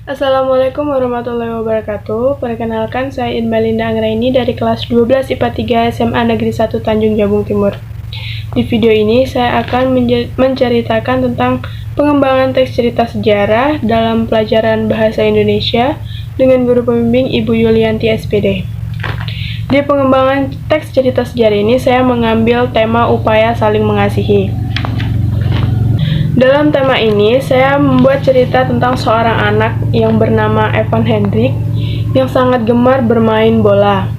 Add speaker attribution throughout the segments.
Speaker 1: Assalamualaikum warahmatullahi wabarakatuh. Perkenalkan, saya Inmelinda Anggraini dari kelas 12 IPA 3 SMA Negeri 1 Tanjung Jabung Timur. Di video ini, saya akan menceritakan tentang pengembangan teks cerita sejarah dalam pelajaran Bahasa Indonesia dengan guru pembimbing Ibu Yulianti SPD. Di pengembangan teks cerita sejarah ini, saya mengambil tema upaya saling mengasihi. Dalam tema ini, saya membuat cerita tentang seorang anak yang bernama Evan Hendrik yang sangat gemar bermain bola.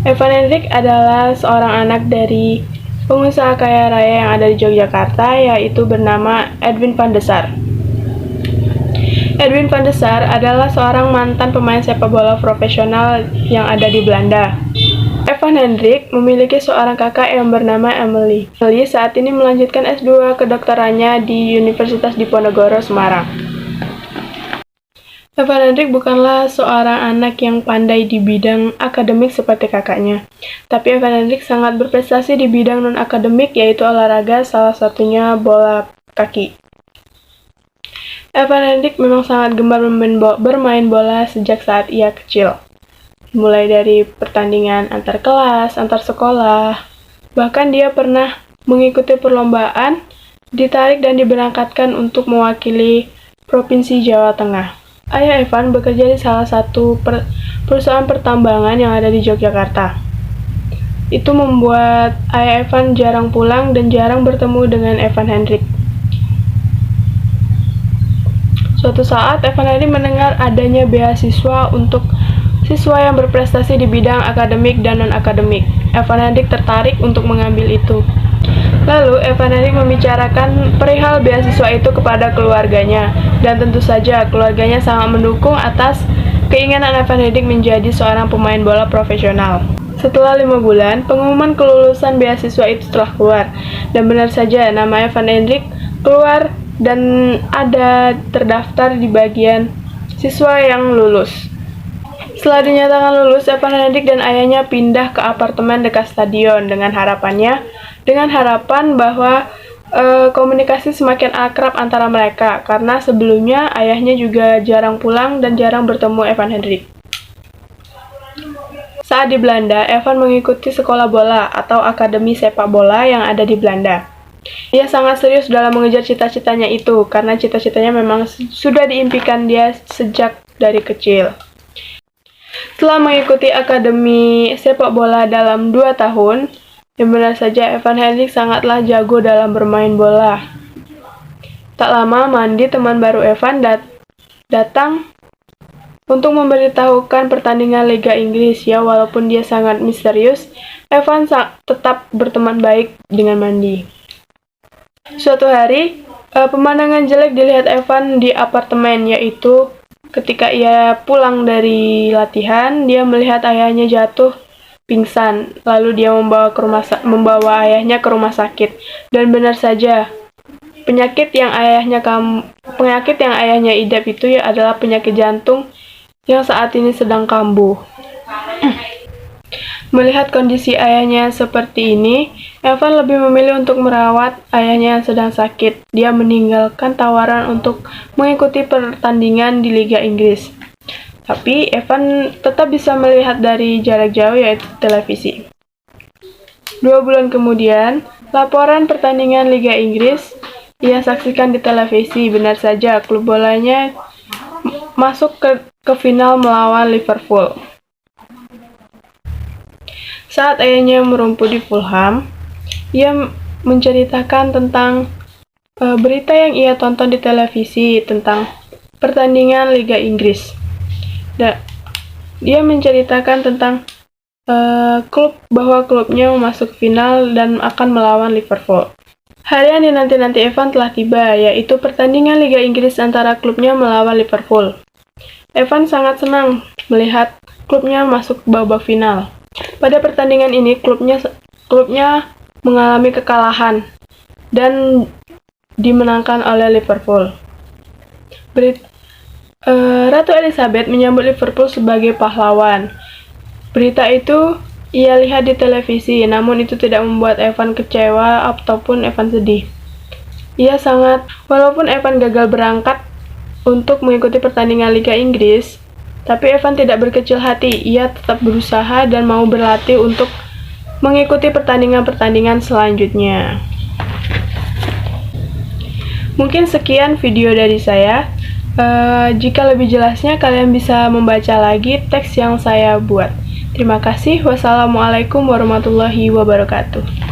Speaker 1: Evan Hendrik adalah seorang anak dari pengusaha kaya raya yang ada di Yogyakarta, yaitu bernama Edwin van de Sar. Edwin van de Sar adalah seorang mantan pemain sepak bola profesional yang ada di Belanda. Evan Hendrik memiliki seorang kakak yang bernama Emily. Emily saat ini melanjutkan S2 kedokterannya di Universitas Diponegoro, Semarang. Evan Hendrik bukanlah seorang anak yang pandai di bidang akademik seperti kakaknya, tapi Evan Hendrik sangat berprestasi di bidang non-akademik, yaitu olahraga, salah satunya bola kaki. Evan Hendrik memang sangat gemar bermain bola sejak saat ia kecil. Mulai dari pertandingan antar kelas, antar sekolah, bahkan dia pernah mengikuti perlombaan, ditarik dan diberangkatkan untuk mewakili Provinsi Jawa Tengah. Ayah Evan bekerja di salah satu perusahaan pertambangan yang ada di Yogyakarta. Itu membuat ayah Evan jarang pulang dan jarang bertemu dengan Evan Hendrik. Suatu saat, Evan Hendrik mendengar adanya beasiswa untuk siswa yang berprestasi di bidang akademik dan non-akademik. Evan Hendrik tertarik untuk mengambil itu. Lalu, Evan Hendrik membicarakan perihal beasiswa itu kepada keluarganya, dan tentu saja keluarganya sangat mendukung atas keinginan Evan Hendrik menjadi seorang pemain bola profesional. Setelah 5 bulan, pengumuman kelulusan beasiswa itu telah keluar, dan benar saja nama Evan Hendrik keluar dan ada terdaftar di bagian siswa yang lulus. Setelah dinyatakan lulus, Evan Hendrik dan ayahnya pindah ke apartemen dekat stadion dengan harapan bahwa komunikasi semakin akrab antara mereka, karena sebelumnya ayahnya juga jarang pulang dan jarang bertemu Evan Hendrik. Saat di Belanda, Evan mengikuti sekolah bola atau akademi sepak bola yang ada di Belanda. Dia sangat serius dalam mengejar cita-citanya itu, karena cita-citanya memang sudah diimpikan dia sejak dari kecil. Setelah mengikuti akademi sepak bola dalam 2 tahun, dan benar saja Evan Hendrik sangatlah jago dalam bermain bola. Tak lama, Mandi, teman baru Evan, datang untuk memberitahukan pertandingan Liga Inggris. Ya, walaupun dia sangat misterius, Evan tetap berteman baik dengan Mandi. Suatu hari, pemandangan jelek dilihat Evan di apartemen, yaitu ketika ia pulang dari latihan, dia melihat ayahnya jatuh pingsan. Lalu dia membawa ayahnya ke rumah sakit. Dan benar saja, penyakit yang ayahnya idap itu adalah penyakit jantung yang saat ini sedang kambuh. Melihat kondisi ayahnya seperti ini, Evan lebih memilih untuk merawat ayahnya yang sedang sakit. Dia meninggalkan tawaran untuk mengikuti pertandingan di Liga Inggris. Tapi Evan tetap bisa melihat dari jarak jauh, yaitu televisi. 2 bulan kemudian, laporan pertandingan Liga Inggris ia saksikan di televisi. Benar saja, klub bolanya masuk ke final melawan Liverpool. Saat ayahnya merumput di Fulham, ia menceritakan tentang berita yang ia tonton di televisi tentang pertandingan Liga Inggris. Dia menceritakan tentang bahwa klubnya masuk final dan akan melawan Liverpool. Hari yang dinanti-nanti Evan telah tiba, yaitu pertandingan Liga Inggris antara klubnya melawan Liverpool. Evan sangat senang melihat klubnya masuk babak final. Pada pertandingan ini, klubnya mengalami kekalahan dan dimenangkan oleh Liverpool. Ratu Elizabeth menyambut Liverpool sebagai pahlawan. Berita itu ia lihat di televisi, namun itu tidak membuat Evan kecewa ataupun Evan sedih. Walaupun Evan gagal berangkat untuk mengikuti pertandingan Liga Inggris, tapi Evan tidak berkecil hati. Ia tetap berusaha dan mau berlatih untuk mengikuti pertandingan-pertandingan selanjutnya. Mungkin sekian video dari saya. Jika lebih jelasnya, kalian bisa membaca lagi teks yang saya buat. Terima kasih. Wassalamualaikum warahmatullahi wabarakatuh.